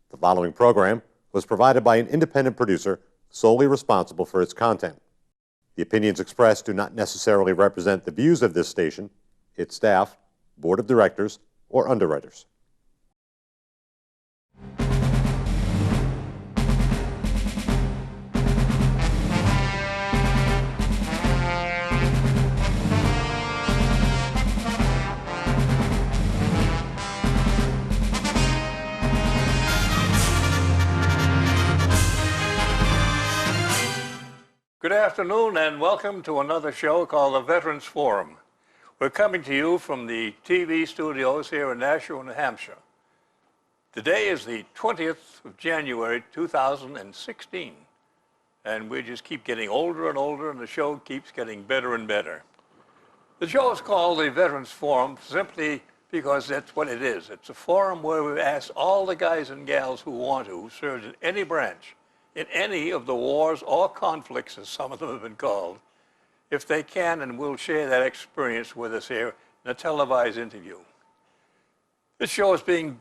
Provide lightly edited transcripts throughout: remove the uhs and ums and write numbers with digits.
The following program was provided by an independent producer solely responsible for its content. The opinions expressed do not necessarily represent the views of this station, its staff, board of directors, or underwriters. Good afternoon and welcome to another show called the Veterans Forum. We're coming to you from the TV studios here in Nashua, New Hampshire. Today is the 20th of January 2016, and we just keep getting older and older, and the show keeps getting better and better. The show is called the Veterans Forum simply because that's what it is. It's a forum where we ask all the guys and gals who want to, who served in any branch, in any of the wars or conflicts, as some of them have been called, if they can and will share that experience with us here in a televised interview. This show is being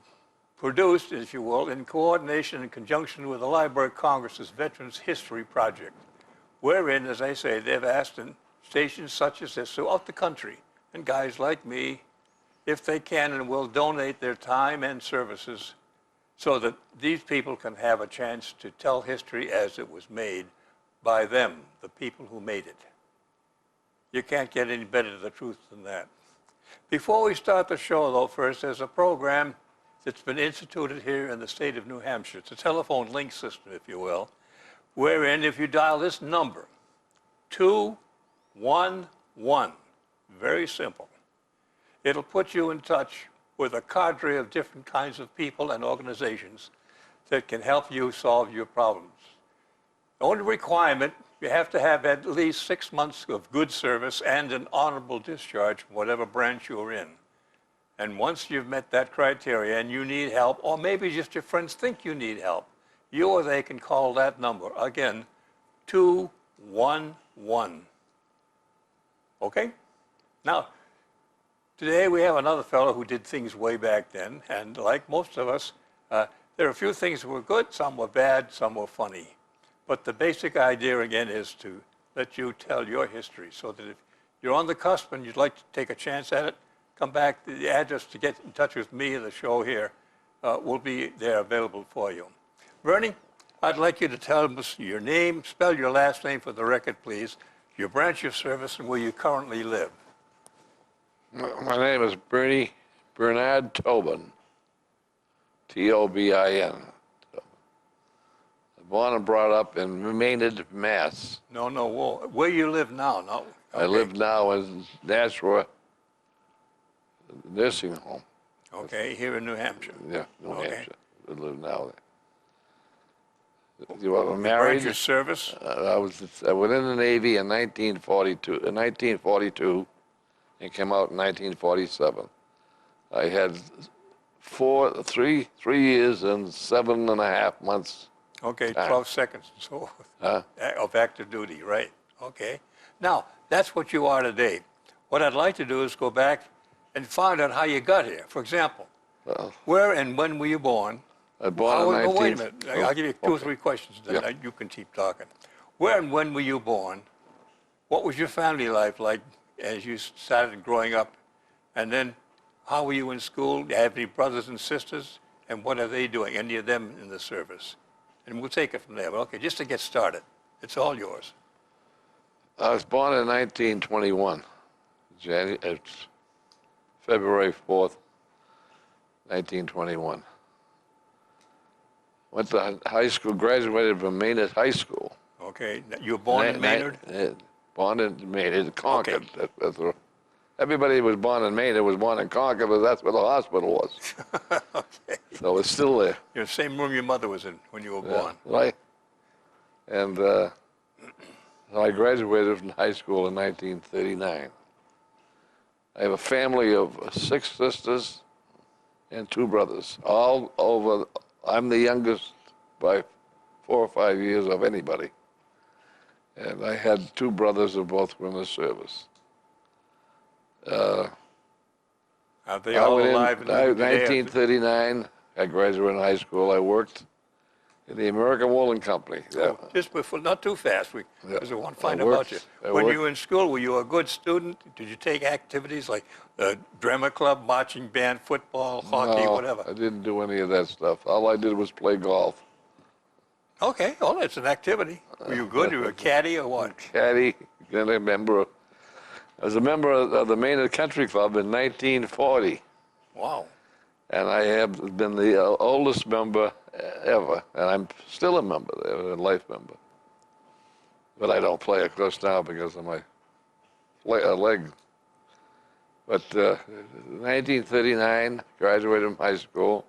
produced, if you will, in coordination and conjunction with the Library of Congress's Veterans History Project, wherein, as I say, they've asked in stations such as this throughout the country, and guys like me, if they can and will donate their time and services so that these people can have a chance to tell history as it was made by them, the people who made it. You can't get any better to the truth than that. Before we start the show, though, first, there's a program that's been instituted here in the state of New Hampshire. It's a telephone link system, if you will, wherein if you dial this number, 211, very simple, it'll put you in touch with a cadre of different kinds of people and organizations that can help you solve your problems. The only requirement, you have to have at least 6 months of good service and an honorable discharge from whatever branch you're in. And once you've met that criteria and you need help, or maybe just your friends think you need help, you or they can call that number. Again, 211. Okay? Now, today we have another fellow who did things way back then, and like most of us, there are a few things that were good, some were bad, some were funny. But the basic idea, again, is to let you tell your history so that if you're on the cusp and you'd like to take a chance at it, come back. The address to get in touch with me and the show here will be there available for you. Bernie, I'd like you to tell us your name, spell your last name for the record, please, your branch of service, and where you currently live. My name is Bernie Bernard Tobin, T-O-B-I-N. Born and brought up in Maynard, Mass. No, where you live now? No. Okay. I live now in Nashua nursing home. Okay, here in New Hampshire. Yeah, New Hampshire. I live now there. You were married? Branch of service? I went in the Navy in 1942, and came out in 1947. I had three years and 7.5 months. Okay, 12 seconds and so forth of active duty, right? Okay. Now, that's what you are today. What I'd like to do is go back and find out how you got here. For example, where and when were you born? I was born in 19... Wait a minute. I'll give you two or three questions, then you can keep talking. Where and when were you born? What was your family life like as you started growing up? And then how were you in school? Do you have any brothers and sisters? And what are they doing? Any of them in the service? And we'll take it from there. But okay, just to get started, it's all yours. I was born in 1921, February 4th, 1921. Went to high school, graduated from Maynard High School. Okay, you were born in Maynard? Born in Maynard, Concord. Okay. Everybody who was born in Maynard was born in Concord, but that's where the hospital was. Okay. So it's still there. The same room your mother was in when you were born. Right. And so I graduated from high school in 1939. I have a family of 6 sisters and 2 brothers, all over. I'm the youngest by 4 or 5 years of anybody. And I had 2 brothers who both were in the service. Are they all alive? 1939, I graduated high school. I worked in the American Woolen Company. Oh, just before, not too fast, because I want to find I out about you. worked- I When you worked- were in school, were you a good student? Did you take activities like drama club, marching band, football, hockey, No, whatever? I didn't do any of that stuff. All I did was play golf. Okay, well, it's an activity. Were you good? You were a caddy or what? Caddy, then a member. I was a member of the Maynard Country Club in 1940, Wow. and I have been the oldest member ever, and I'm still a member there, a life member. But I don't play, of course, now because of my leg. But 1939, graduated from high school,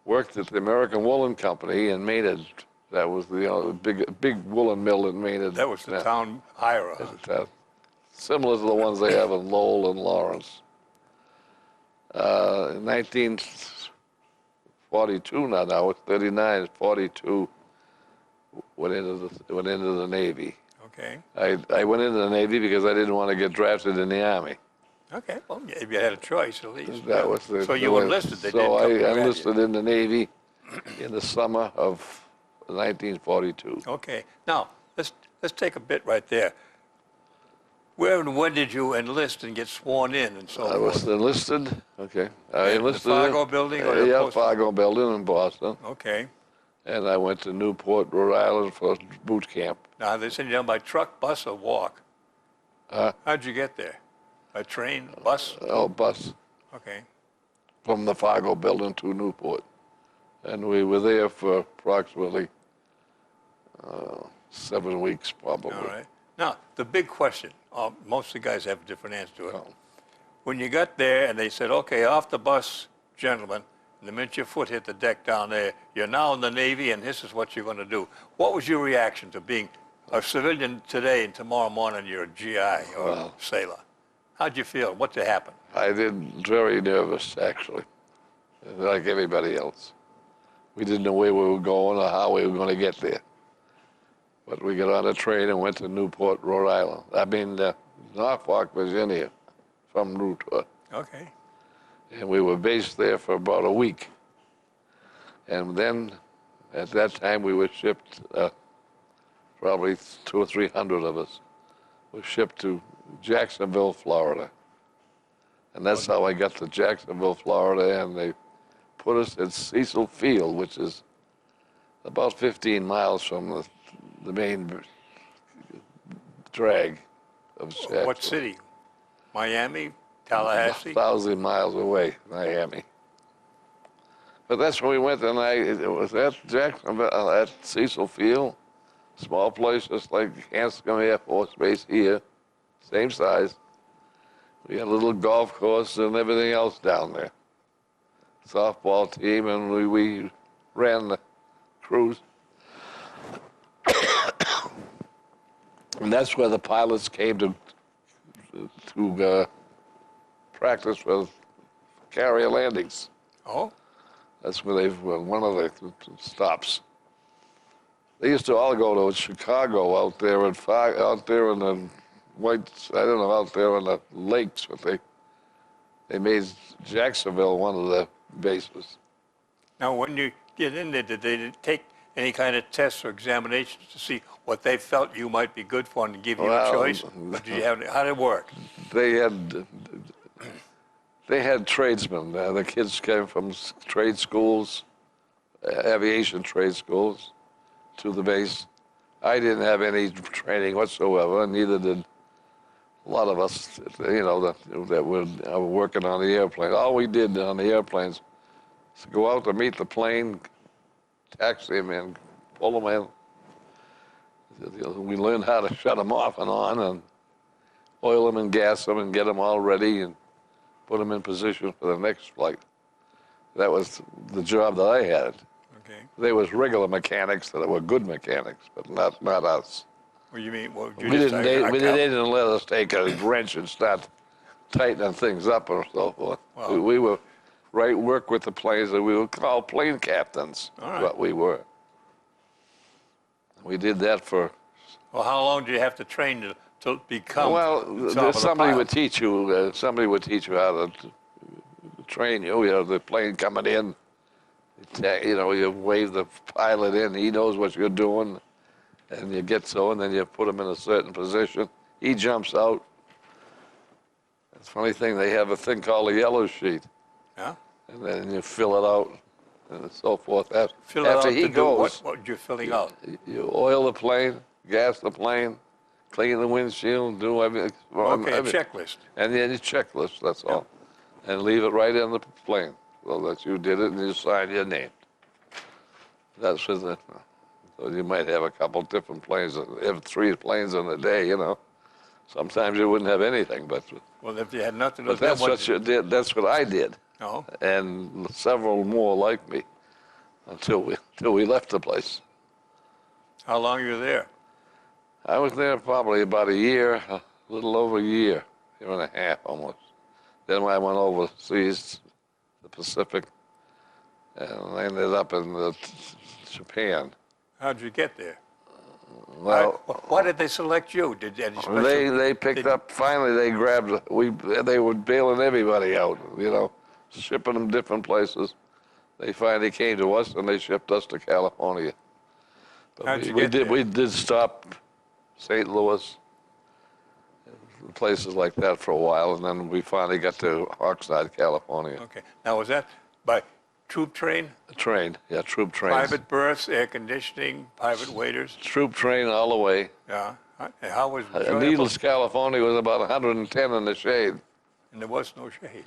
worked at the American Woolen Company in Maynard. That was the big woolen mill in Maynard. That was the town hirer. Huh? Similar to the ones they have in Lowell and Lawrence. In 1942, now it's 39, 42, went into the Navy. Okay. I went into the Navy because I didn't want to get drafted in the Army. Okay, well, if you had a choice at least. That was the, So you enlisted, they didn't So come I to grab you. enlisted in the Navy in the summer of 1942. Okay, now, let's take a bit right there. Where and when did you enlist and get sworn in and so I was forth? enlisted, okay. I In the enlisted Fargo building or the yeah, post- Fargo building in Boston. Okay. And I went to Newport, Rhode Island for boot camp. Now, they send you down by truck, bus, or walk? How'd you get there? By train, bus? Bus Okay. from the Fargo building to Newport. And we were there for approximately 7 weeks, probably. All right. Now, the big question, most of the guys have a different answer to it. Oh. When you got there and they said, okay, off the bus, gentlemen, and the minute your foot hit the deck down there, you're now in the Navy and this is what you're going to do. What was your reaction to being a civilian today and tomorrow morning you're a GI or sailor? How'd you feel? What happened? I did very nervous, actually, like everybody else. We didn't know where we were going or how we were going to get there. But we got on a train and went to Newport, Rhode Island. Norfolk, Virginia, from Newport. Okay. And we were based there for about a week. And then, at that time, we were shipped, probably 200 or 300 of us, were shipped to Jacksonville, Florida. And that's how I got to Jacksonville, Florida, and they put us at Cecil Field, which is about 15 miles from the main drag of Jacksonville. What city? Miami? Tallahassee? 1,000 miles away, Miami. But that's where we went, and it was at Jacksonville, at Cecil Field, small place just like Hanscom Air Force Base here, same size. We had a little golf course and everything else down there. Softball team, and we ran the cruise. And that's where the pilots came to practice with carrier landings. Oh, That's where one of the stops. They used to all go to Chicago out there in the out there in the lakes, but they made Jacksonville one of the bases. now when you get in there, did they take any kind of tests or examinations to see what they felt you might be good for and give you a choice? Or did you how did it work? They had tradesmen. The kids came from trade schools, aviation trade schools, to the base. I didn't have any training whatsoever, and neither did a lot of us, that were working on the airplane. All we did on the airplanes was go out to meet the plane, taxi them in, pull them in. We learned how to shut them off and on, and oil them and gas them and get them all ready and put them in position for the next flight. That was the job that I had. Okay. There was regular mechanics that were good mechanics, but not us. What do you mean? Well, They didn't let us take a wrench and start tightening things up and so forth. Wow. We were work with the planes that we were called plane captains. All right. What we were. We did that for. Well, how long do you have to train to become? Somebody would teach you. Somebody would teach you how to train you. The plane coming in, You know, you wave the pilot in, he knows what you're doing, and you get so, and then you put him in a certain position. He jumps out. It's a funny thing, they have a thing called a yellow sheet, Yeah? and then you fill it out and so forth. Fill it After out he to do goes, what you're filling out. you oil the plane, gas the plane, clean the windshield, do everything. Okay, a checklist. And then your checklist, that's all. And leave it right in the plane. So that you did it and you sign your name. That's with it. So you might have a couple different planes, have 3 planes in a day, you know. Sometimes you wouldn't have anything, but Well, if you had nothing to do, that's what you did. That's what I did, No? and several more like me, until we left the place. How long were you there? I was there probably about a year, a little over a year and a half almost. Then I went overseas, the Pacific, and I ended up in Japan. How'd you get there? Well, Why did they select you? Did any special? they picked up. Finally, they grabbed. They were bailing everybody out. You know, shipping them different places. They finally came to us and they shipped us to California. But How'd you we get did. there? We did stop St. Louis, places like that for a while, and then we finally got to Oxnard, California. Okay. Now, was that by troop train? Train, yeah, troop trains. Private berths, air conditioning, private waiters? Troop train all the way. Yeah. How was it enjoyable? Needles, California was about 110 in the shade. And there was no shade.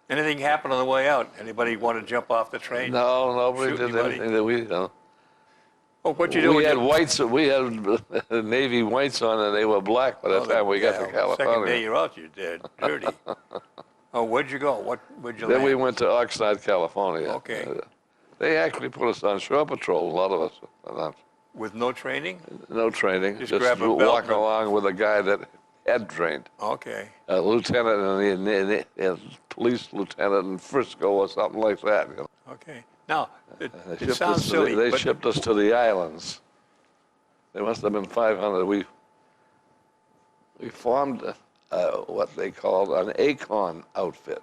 Anything happen on the way out? Anybody want to jump off the train? No, nobody Shoot did anybody? anything that we, you know. Oh, what you do? We with had your- whites. We had Navy whites on, and they were black by the time we got to Second day California. you're out, you're dead. Dirty. Oh, where'd you go? Where'd you Then land? we went to Oxnard, California. Okay. They actually put us on shore patrol. A lot of us, With no training? no training, Just just grab a belt walking and- along with a guy that had trained, Okay. a lieutenant and a police lieutenant in Frisco or something like that. You know. Okay. Now, They it shipped sounds us to silly, they but shipped us to the islands. There must have been 500. We formed what they called an ACON outfit.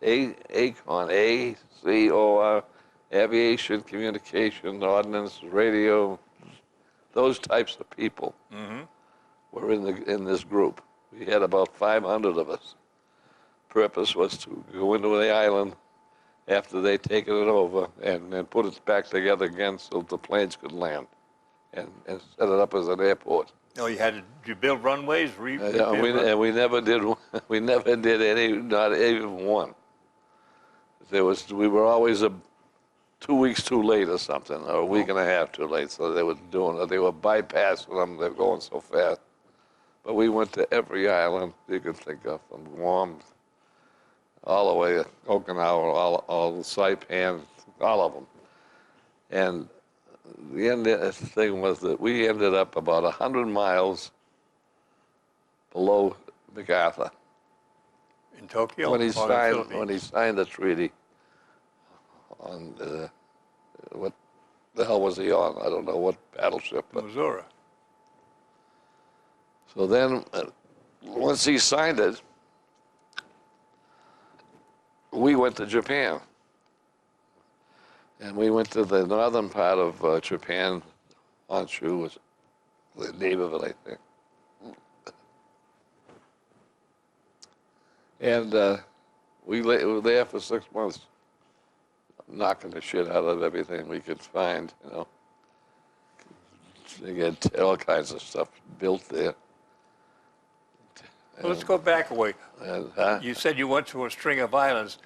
ACON, ACOR, aviation, communication, ordnance, radio, those types of people were in this group. We had about 500 of us. Purpose was to go into the island after they'd taken it over and then put it back together again so the planes could land and set it up as an airport. no, did you build runways? And we never did. We never did any, not even one. We were always 2 weeks too late or something, or a week and a half too late. So they were bypassing them. They're going so fast. But we went to every island you could think of, from Guam all the way to Okinawa, all the Saipan, all of them. And the end thing was that we ended up about 100 miles below MacArthur In Tokyo? when he or in Philippines? signed the treaty on what the hell was he on? I don't know what battleship. But Missouri. so then, once he signed it, we went to Japan. And we went to the northern part of Japan. Honshu was the name of it, I think. And we were there for 6 months, knocking the shit out of everything we could find, you know. They had all kinds of stuff built there. Well, let's go back a way. And, You said you went to a string of islands.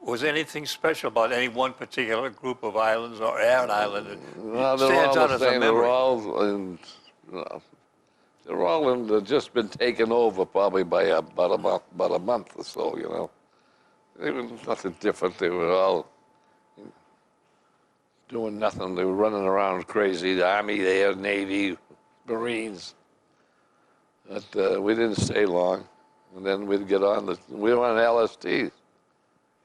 Was anything special about any one particular group of islands or an island that well, they're stands all out the as a same. They're memory? all they've just been taken over probably by about a month or so, you know. They were nothing different. They were all doing nothing. They were running around crazy. The Army, the Air, Navy, Marines. But we didn't stay long. And then we'd get on we were on LSD.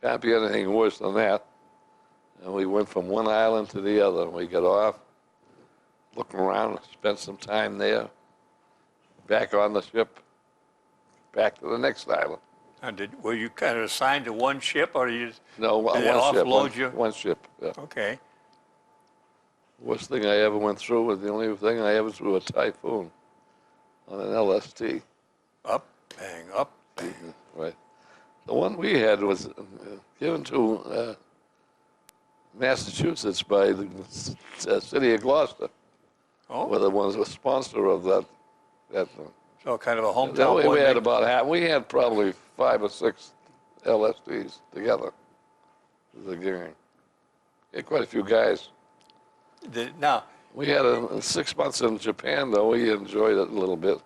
Can't be anything worse than that. And we went from one island to the other. And we got off, looked around, spent some time there, back on the ship, back to the next island. And were you kind of assigned to one ship, or you No, did they one ship. offload you? One ship. Yeah. Okay. Worst thing I ever went through was the only thing I ever threw a typhoon on an LST. Up, bang, up, bang. Right. The one we had was given to Massachusetts by the city of Gloucester. Oh, Were the ones who were sponsor of that. so kind of a Then hometown boy. we had about half. We had probably 5 or 6 LSDs together as a gang. We had quite a few guys. Now, We had 6 months in Japan, though. We enjoyed it a little bit.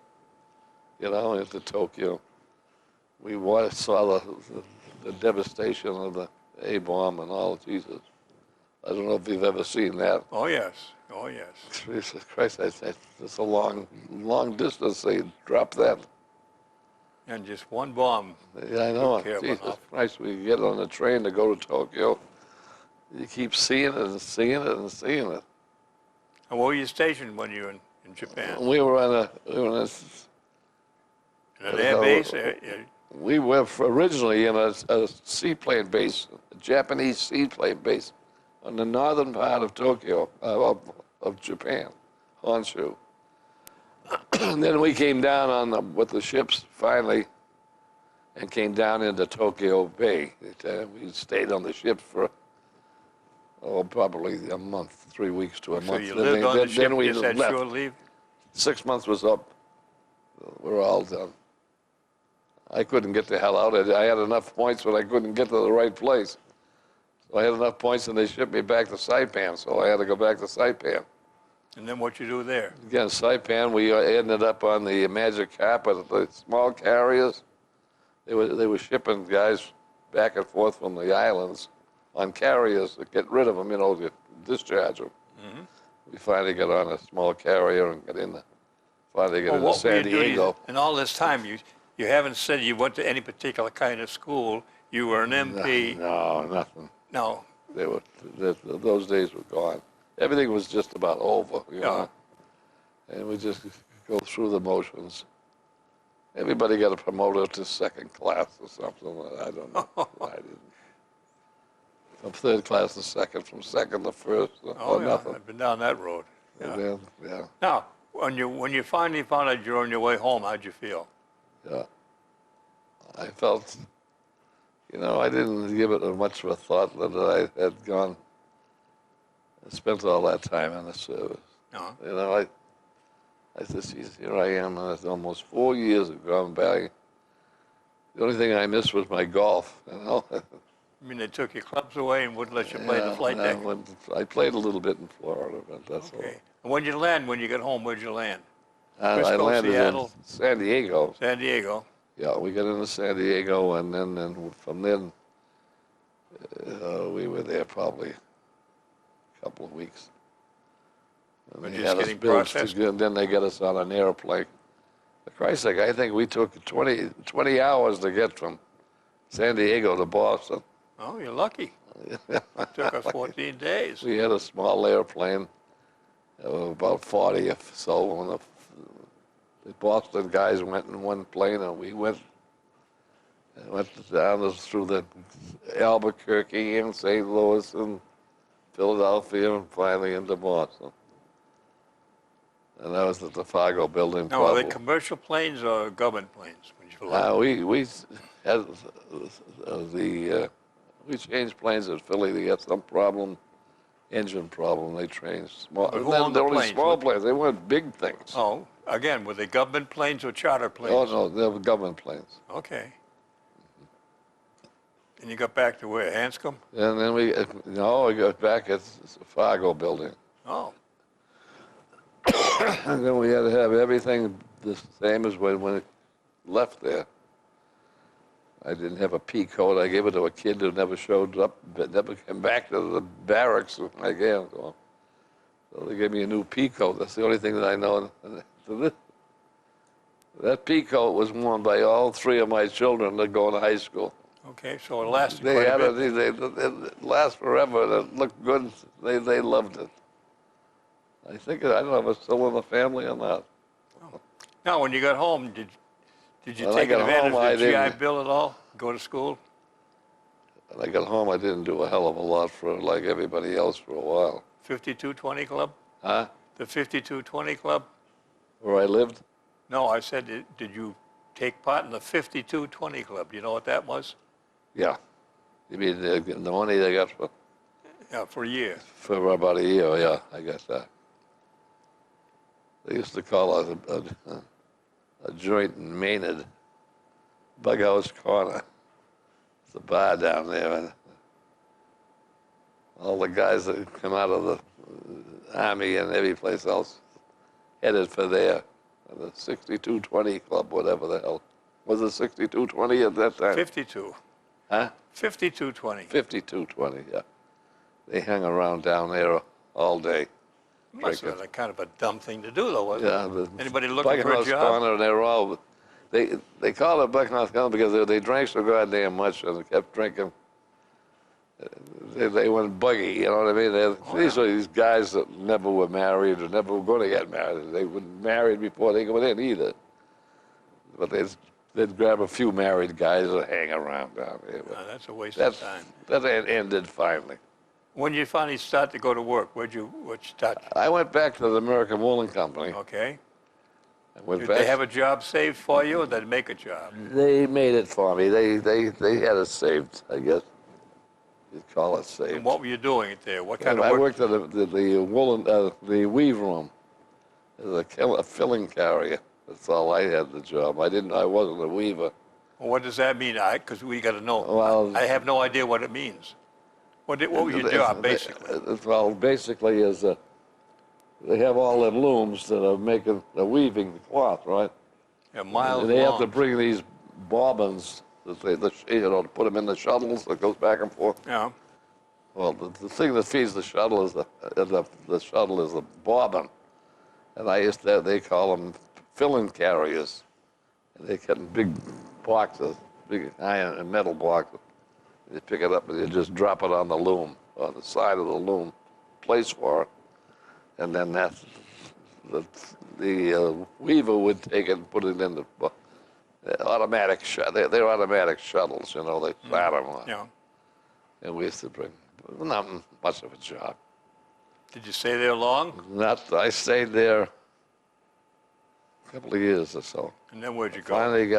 You know, into Tokyo. We saw the devastation of the A-bomb and all. Jesus. I don't know if you've ever seen that. oh yes, oh yes. Jesus Christ, it's a long distance. They dropped that. And just one bomb. Yeah, I know. Took care of Jesus enough. Christ, we get on the train to go to Tokyo. You keep seeing it and seeing it and seeing it. And where were you stationed when you were in Japan? We were on In an air base? we were originally in a seaplane base, a Japanese seaplane base, on the northern part of Tokyo, of Japan, Honshu. And then we came down with the ships finally, and came down into Tokyo Bay. We stayed on the ship for probably a month, 3 weeks to a So month. you lived on the ship, we just had left. short leave? 6 months was up. We're all done. I couldn't get the hell out. I had enough points, but I couldn't get to the right place. So I had enough points, and they shipped me back to Saipan. So I had to go back to Saipan. And then what you do there? Again, Saipan, we ended up on the Magic Carpet, the small carriers. They were shipping guys back and forth from the islands on carriers to get rid of them, to discharge them. Mm-hmm. We finally got on a small carrier and got in. Finally got into What were your San duties? Diego. And all this time, you haven't said you went to any particular kind of school. You were an MP. No, nothing. No. Those days were gone. Everything was just about over, know. And we just go through the motions. Everybody got a promoted to second class or something. I don't know. I didn't. From third class to second, from second to first, Oh, yeah. nothing. I've been down that road. Yeah. And then, yeah, Now, when you finally found out you're on your way home, how'd you feel? yeah. I felt, I didn't give it much of a thought that I had gone and spent all that time in the service. No. I said, geez, here I am, and it's almost 4 years have gone by. The only thing I missed was my golf, I mean, they took your clubs away and wouldn't let you play the flight deck? I played a little bit in Florida, but that's Okay. And when you land, when you get home, where'd you land? all. I Frisco, landed Seattle? in San Diego. San Diego. Yeah, we got into San Diego, and then from then, we were there probably a couple of weeks. And We're they just had us getting built processed? and then they got us on an airplane. For Christ's sake, I think we took 20 hours to get from San Diego to Boston. Oh, you're lucky. It took us 14 days. We had a small airplane, about 40 or so. And the Boston guys went in one plane, and we went down through the Albuquerque and St. Louis and Philadelphia, and finally into Boston. And that was at the Fargo building. Now, are they commercial planes or government planes when you fly? We had we changed planes at Philly. They had some problem, engine problem. They changed small. But who owned the only planes? small planes. They weren't big things. Oh, again, were they government planes or charter planes? Oh no, they were government planes. Okay. And you got back to where, Hanscom? And then we got back at the Fargo building. Oh, And then we had to have everything the same as when it left there. I didn't have a pea coat. I gave it to a kid who never showed up, but never came back to the barracks again. So they gave me a new pea coat. That's the only thing that I know. That pea coat was worn by all 3 of my children that go to high school. okay, so it lasted They quite had a bit. it last forever. It looked good. They loved it. I don't know if it's still in the family or not. Now, when you got home, did Did you When I take got advantage home, I of the GI didn't. Bill at all? Go to school? When I got home, I didn't do a hell of a lot for like everybody else for a while. 5220 Club? Huh? The 5220 Club? Where I lived? No, I said, did you take part in the 5220 Club? Do you know what that was? Yeah. You mean the money they got Yeah, for a year. for about a year? Yeah, I got that. They used to call it a joint in Maynard, Bughouse Corner. It's a bar down there, and all the guys that come out of the Army and every place else headed for there. The 6220 Club, whatever the hell. Was it 6220 at that time? 52. Huh? 5220. 5220, yeah. They hung around down there all day. Must have been a kind of a dumb thing to do, though, wasn't Yeah, it? the Anybody looking for a Buckhouse job? Corner, and they were all, they called it Buckhouse Corner because they drank so goddamn much and kept drinking. They went buggy, you know what I mean? These are these guys that never were married or never were going to get married. They weren't married before they went in either. But they'd grab a few married guys and hang around down there. But No, that's a waste of time. that ended finally. When you finally start to go to work, what'd you start? I went back to the American Woolen Company. Okay. I went Did back. they have a job saved for you, or did they make a job? They made it for me. They had it saved, I guess. You'd call it saved. And what were you doing there? What kind I of work? worked at the woolen, the weave room as a filling carrier. That's all I had the job. I wasn't a weaver. Well, what does that mean? Because we got to know. Well, I have no idea what it means. What was your job, basically? Well, basically is they have all them looms that are making, weaving the cloth, right? Yeah, miles And they have to long. bring these bobbins, that to put them in the shuttles that goes back and forth. Yeah. Well, the thing that feeds the shuttle is the shuttle is the bobbin, and they call them filling carriers. And they get in big boxes, big iron and metal boxes. You pick it up and you just drop it on the loom, on the side of the loom, place for it, and then the weaver would take it and put it in the automatic. They're automatic shuttles, you know. They flat them on. Yeah. And we used to bring not much of a job. Did you stay there long? I stayed there a couple of years or so. And then where'd you go? Finally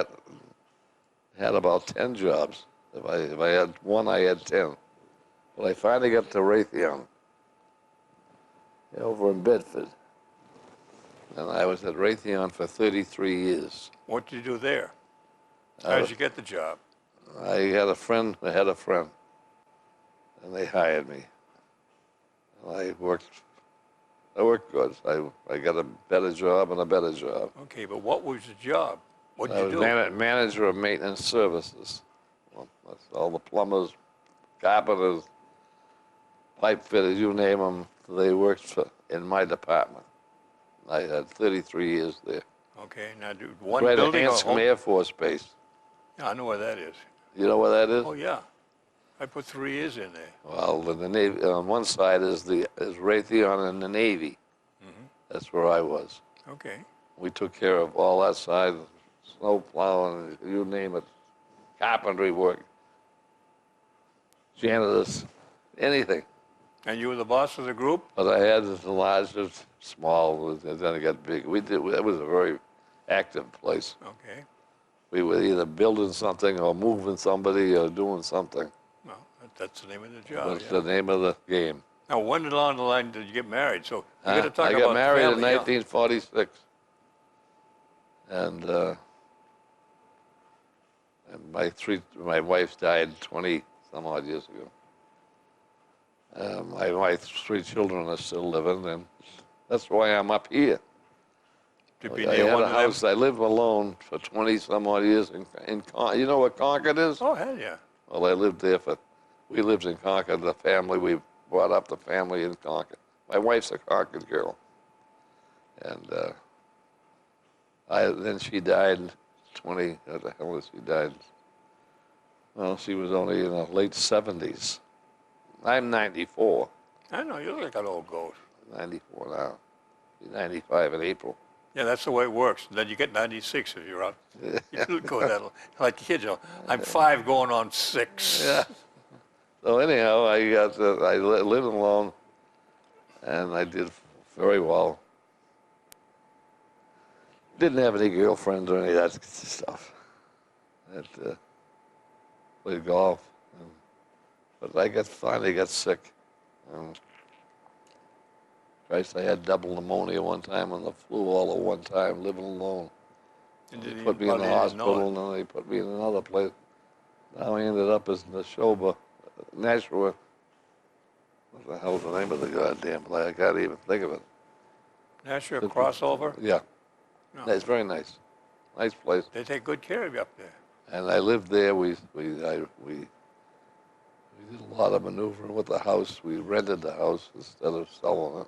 had about 10 jobs. If I had one, I had 10. But I finally got to Raytheon over in Bedford. And I was at Raytheon for 33 years. What did you do there? How did you get the job? I had a friend, and they hired me. And I worked good. I got a better job and a better job. Okay, but what was the job? What did I you was do? manager of maintenance services. Well, that's all the plumbers, carpenters, pipe fitters, you name them, they worked in my department. I had 33 years there. Okay, now do one Right at building or Hanscom home? Air Force Base. Yeah, I know where that is. You know where that is? Oh, yeah. I put 3 years in there. Well, in the Navy, on one side is Raytheon in the Navy. That's where I was. Okay. We took care of all that side, snow plowing, you name it, carpentry work, janitors, anything. And you were the boss of the group? But I had the large, small, and then it got big. It was a very active place. Okay. We were either building something or moving somebody or doing something. Well, that's the name of the job. That's Yeah. the name of the game. Now, when along the line did you get married? So you got to talk I about got married in family, yeah. 1946. And my wife died 20 some odd years ago. My 3 children are still living, and that's why I'm up here. To be I near had one a of them? house. I lived alone for 20 some odd years in you know what Concord is? Oh, hell yeah. Well, I lived there we lived in Concord. The family, we brought up the family in Concord. My wife's a Concord girl. And then she died 20, what the hell is she died? Well, she was only in her late 70s. I'm 94. I know, you look like an old goat. 94 now. Be 95 in April. Yeah, that's the way it works. Then you get 96 if you're out. You don't go that like kids. I'm 5 going on 6. Yeah. So anyhow, I lived alone, and I did very well. Didn't have any girlfriends or any of that stuff. Played golf, but I finally got sick. Christ, I had double pneumonia one time and the flu all at one time, living alone. And They didn't put me in the probably didn't know hospital, it. and then they put me in another place. Now I ended up as in the Neshoba, Nashua. What the hell's the name of the goddamn place? I can't even think of it. Nashua crossover. Yeah, No, it's very nice. Nice place. they take good care of you up there. And I lived there. We did a lot of maneuvering with the house. We rented the house instead of selling it.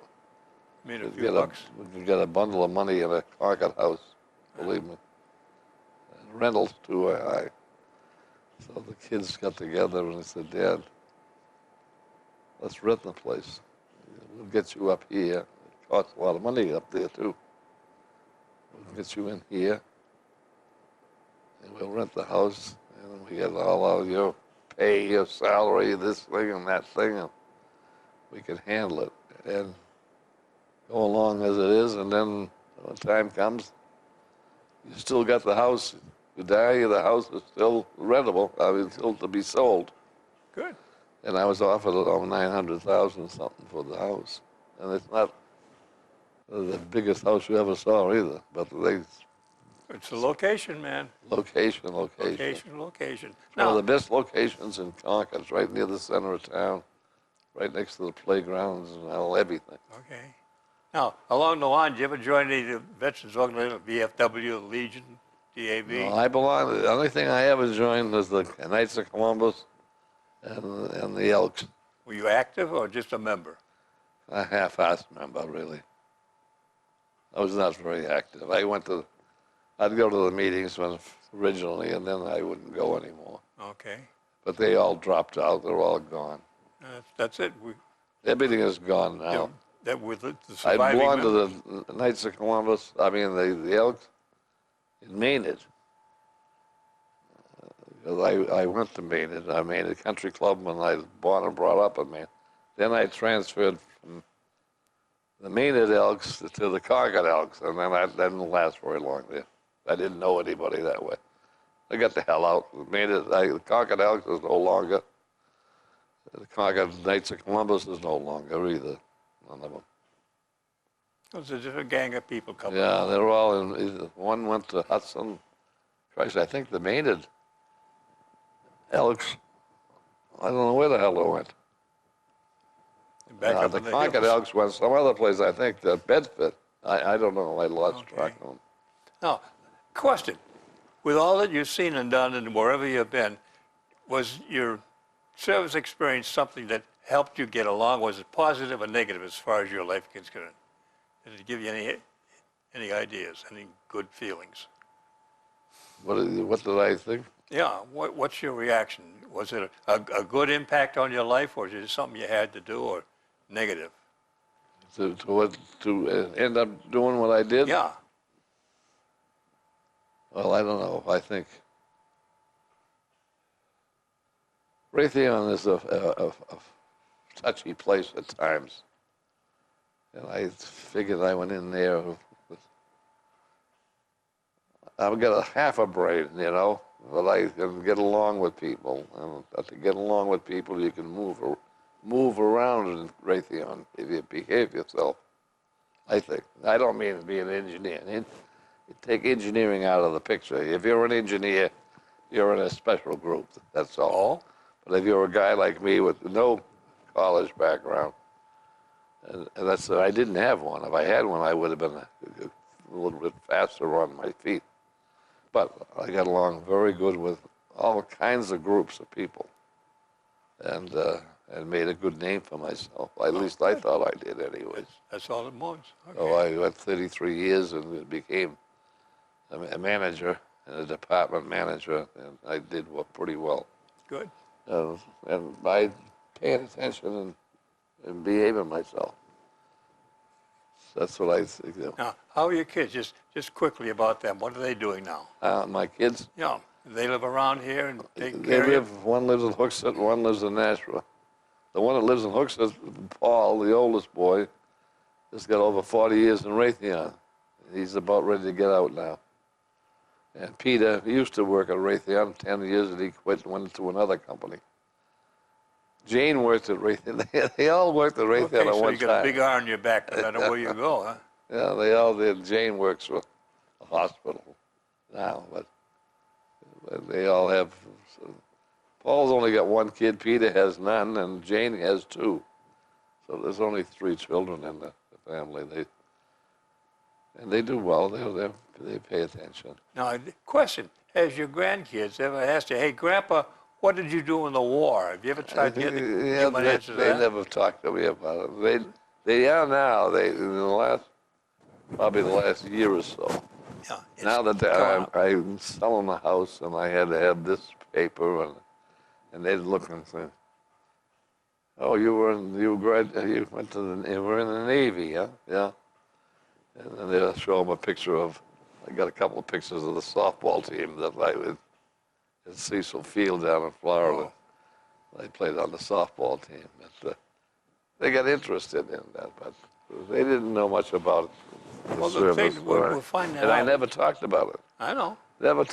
Made a We few could bucks. get a bundle of money in a Concord house, believe me. And rentals too were high. So the kids got together and they said, Dad, let's rent the place. We'll get you up here. It costs a lot of money up there too. We'll get you in here, and we'll rent the house, and we get all of your pay, your salary, this thing and that thing, and we can handle it. And go along as it is, and then when time comes, you still got the house. You die, the house is still rentable. I mean, still to be sold. Good. And I was offered over 900,000 something for the house, and it's not the biggest house you ever saw either. But they It's the location, man. location. Location. One of Now, the best locations in Concord. It's right near the center of town, right next to the playgrounds and all everything. okay. Now, along the line, did you ever join any of the veterans organizations, VFW, Legion, DAV? No, I belong. The only thing I ever joined was the Knights of Columbus and the Elks. Were you active or just a member? A half-assed member, really. I was not very active. I'd go to the meetings originally, and then I wouldn't go anymore. Okay. But they all dropped out. They're all gone. That's it. Everything is gone now. That with the I surviving belonged members. to the Knights of Columbus. I mean, the Elks in Maynard. I went to Maynard. I made a country club when I was born and brought up in Maynard. Then I transferred from the Maynard Elks to the Concord Elks, and then I didn't last very long there. I didn't know anybody that way. I got the hell out. The Concord Elks is no longer. The Concord Knights of Columbus is no longer either. None of them. It's a different gang of people coming Yeah, along. they were all in. One went to Hudson. Christ, I think the Maynard Elks. I don't know where the hell they went. Back up The in the Concord hills. Elks went some other place. I think Bedford. I don't know. I lost track of them. Now, question. With all that you've seen and done and wherever you've been, was your service experience something that helped you get along? Was it positive or negative as far as your life is concerned? Did it give you any ideas, any good feelings? What did I think? Yeah, what's your reaction? Was it a good impact on your life, or was it something you had to do, or negative? To end up doing what I did? Yeah. Well, I don't know. I think Raytheon is a touchy place at times. And I figured I went in there. I've got a half a brain, but I can get along with people. And to get along with people, you can move around in Raytheon if you behave yourself, I think. I don't mean to be an engineer. Take engineering out of the picture. If you're an engineer, you're in a special group, that's all. But if you're a guy like me with no college background, and I didn't have one. If I had one, I would have been a little bit faster on my feet. But I got along very good with all kinds of groups of people, and made a good name for myself. At least I thought I did, anyways. That's all it was. Okay. So I went 33 years and became a manager and a department manager, and I did pretty well. Good. And by paying attention and behaving myself. That's what I think. Now, how are your kids? Just quickly about them. What are they doing now? My kids, Yeah, they live around here and take they care of you? live. One lives in Hooksett, one lives in Nashua. The one that lives in Hooksett, Paul, the oldest boy, has got over 40 years in Raytheon. He's about ready to get out now. And Peter, he used to work at Raytheon 10 years, and he quit and went to another company. Jane worked at Raytheon. They all worked at Raytheon Okay, at so one you got a time. big R on your back no matter where you go, huh? Yeah, they all did. Jane works for a hospital now, but they all have. So Paul's only got one kid. Peter has none, and Jane has two. So there's only 3 children in the family. They do well. They pay attention. Now, question, has your grandkids ever asked you, hey, Grandpa, what did you do in the war? Have you ever tried to get them an answer to they that? never talked to me about it. They are now. Probably the last year or so. Yeah, it's Now that come up. I'm selling the house and I had to have this paper and they'd look and say, "Oh, you were in the Navy, huh?" Yeah. And then they'll show them a picture of. I got a couple of pictures of the softball team that I was at Cecil Field down in Florida. Oh. I played on the softball team. They got interested in that, but they didn't know much about the Well, the service. thing, we'll find that and I out. never talked about it. I know. I never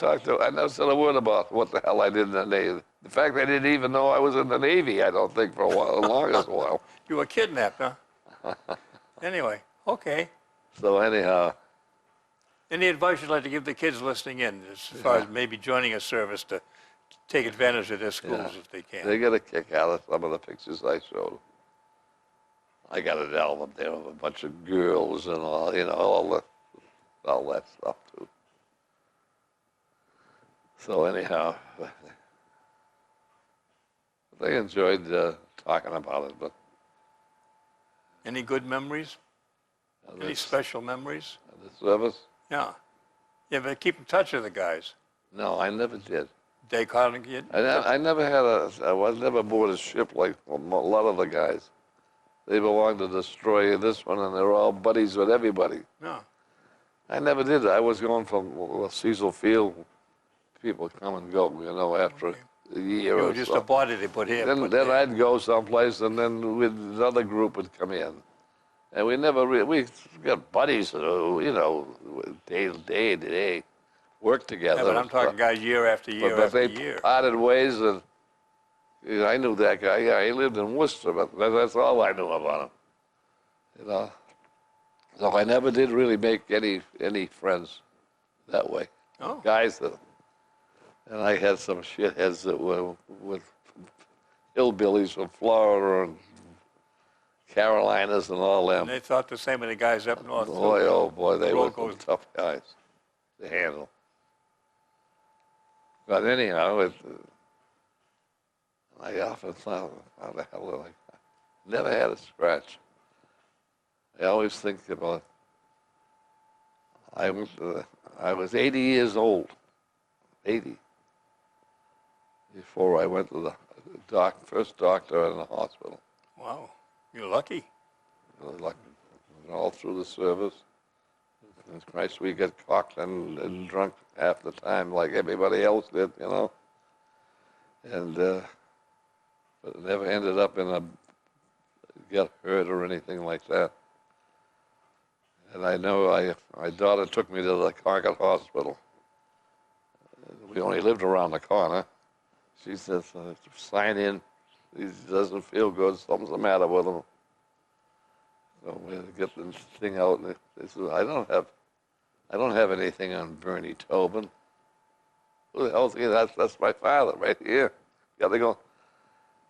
said a word about what the hell I did in the Navy. The fact they didn't even know I was in the Navy, I don't think, for a while, the longest while. You were kidnapped, huh? Anyway, okay. So anyhow, Any advice you'd like to give the kids listening in as far as maybe joining a service to take advantage of their schools if they can? they got a kick out of some of the pictures I showed. I got an album there of a bunch of girls and all, all that stuff too. So anyhow, they enjoyed talking about it, but Any good memories? Any special mememories? the service, Yeah. Yeah, but keep in touch with the guys. no, I never did. They calling you? I never I was never aboard a ship like a lot of the guys. They belonged to destroyer this one, and they're all buddies with everybody. No. I never did. I was going from Cecil Field. People come and go, after a year You or were just so. a body they put here. Then put there. I'd go someplace, and then with another group would come in, and we never we got buddies, day to day, work together. Yeah, but I'm and stuff. talking guys year after year But after they year. parted ways, and I knew that guy. Yeah, he lived in Worcester, but that's all I knew about him. So I never did really make any friends that way. Oh. Guys and I had some shitheads that were with hillbillies from Florida and Carolinas and all them. And they thought the same of the guys up north. Boy, too. oh boy, they were Locals. tough guys to handle. But anyhow, I often thought, how the hell did I never had a scratch. I always think about, I was 80 years old, 80, before I went to the first doctor in the hospital. Wow. You're lucky. Like, all through the service. In Christ, we get cocked and drunk half the time like everybody else did, And but it never ended up get hurt or anything like that. And I know my daughter took me to the Concord Hospital. We only lived around the corner. She says, sign in. He doesn't feel good. Something's the matter with him. So we get the thing out, and they said, I don't have anything on Bernie Tobin. Who the hell's he? That's my father right here. Got to go.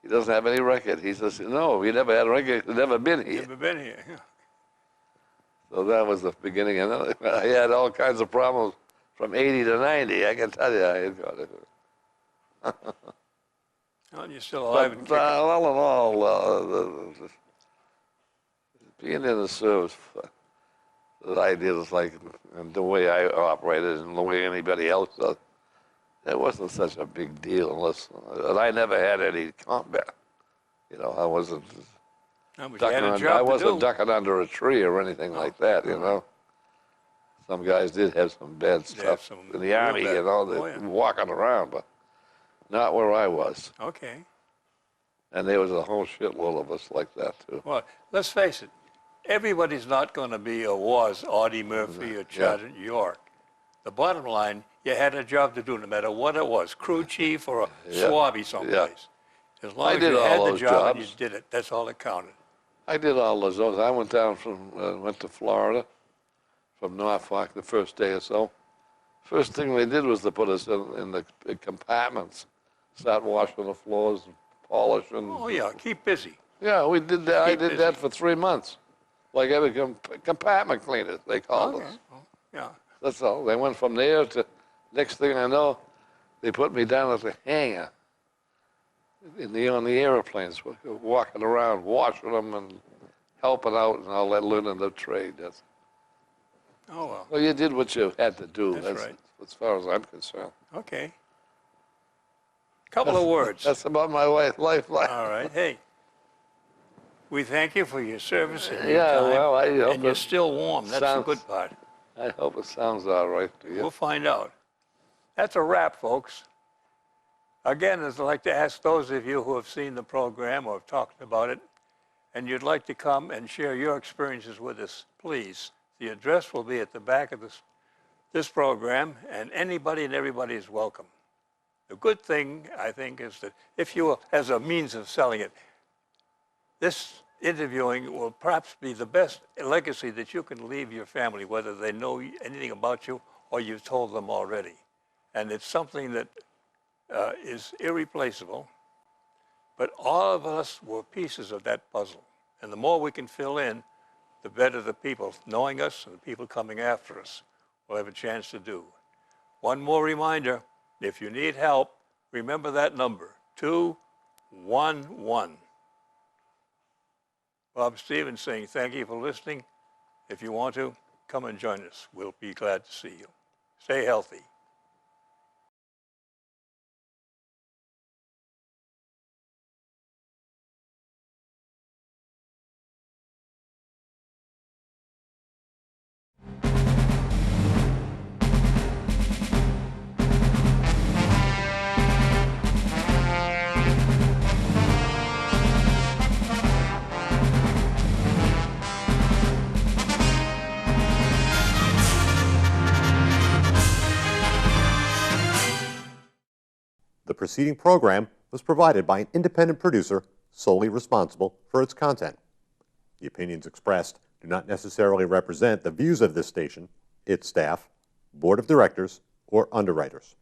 He doesn't have any record. He says, no, he never had a record. He's never been here. Never been here. Yeah. So that was the beginning. And then I had all kinds of problems from 80 to 90. I can tell you, I had got it. Well, you're still alive and kicking. All in all, being in the service, the idea is like, and the way I operated and the way anybody else does, it wasn't such a big deal unless, and I never had any combat. I wasn't. No, but you ducking had a under, job I to wasn't do. ducking under a tree or anything like that, you know. Some guys did have some bad They have stuff some in the real Army, bad- you know, oh, they yeah. walking around, but not where I was. Okay. And there was a whole shitload of us like that, too. Well, let's face it. Everybody's not going to be or was Audie Murphy or Sergeant York. The bottom line, you had a job to do no matter what it was, crew chief or a Yeah. swabby someplace. As long I as did you had all the those job and you jobs. did it, that's all that counted. I did all those. I went down went to Florida from Norfolk the first day or so. First thing they did was to put us in the compartments, start washing the floors, polishing. Oh, yeah, keep busy. Yeah, we did that. I keep did busy. that for 3 months. Like every compartment cleaner, they called Okay. us. Well, yeah. That's all. They went from there to, next thing I know, they put me down at the hangar on the airplanes, walking around, washing them and helping out and all that, learning the trade. Oh, well, Well, you did what you had to do. That's right. As far as I'm concerned. okay. Couple of words. That's about my lifeline. All right. Hey, we thank you for your service and your Yeah, time. well, I hope and you're it still warm. That's the sounds- good part. I hope it sounds all right to you. We'll find out. That's a wrap, folks. Again, I'd like to ask those of you who have seen the program or have talked about it, and you'd like to come and share your experiences with us, please. The address will be at the back of this program, and anybody and everybody is welcome. The good thing, I think, is that if you, as a means of selling it, this interviewing will perhaps be the best legacy that you can leave your family, whether they know anything about you or you've told them already. And it's something that is irreplaceable, but all of us were pieces of that puzzle. And the more we can fill in, the better the people knowing us and the people coming after us will have a chance to do. One more reminder, if you need help, remember that number, 211. Bob Stevens saying thank you for listening. If you want to, come and join us. We'll be glad to see you. Stay healthy. The preceding program was provided by an independent producer solely responsible for its content. The opinions expressed do not necessarily represent the views of this station, its staff, board of directors, or underwriters.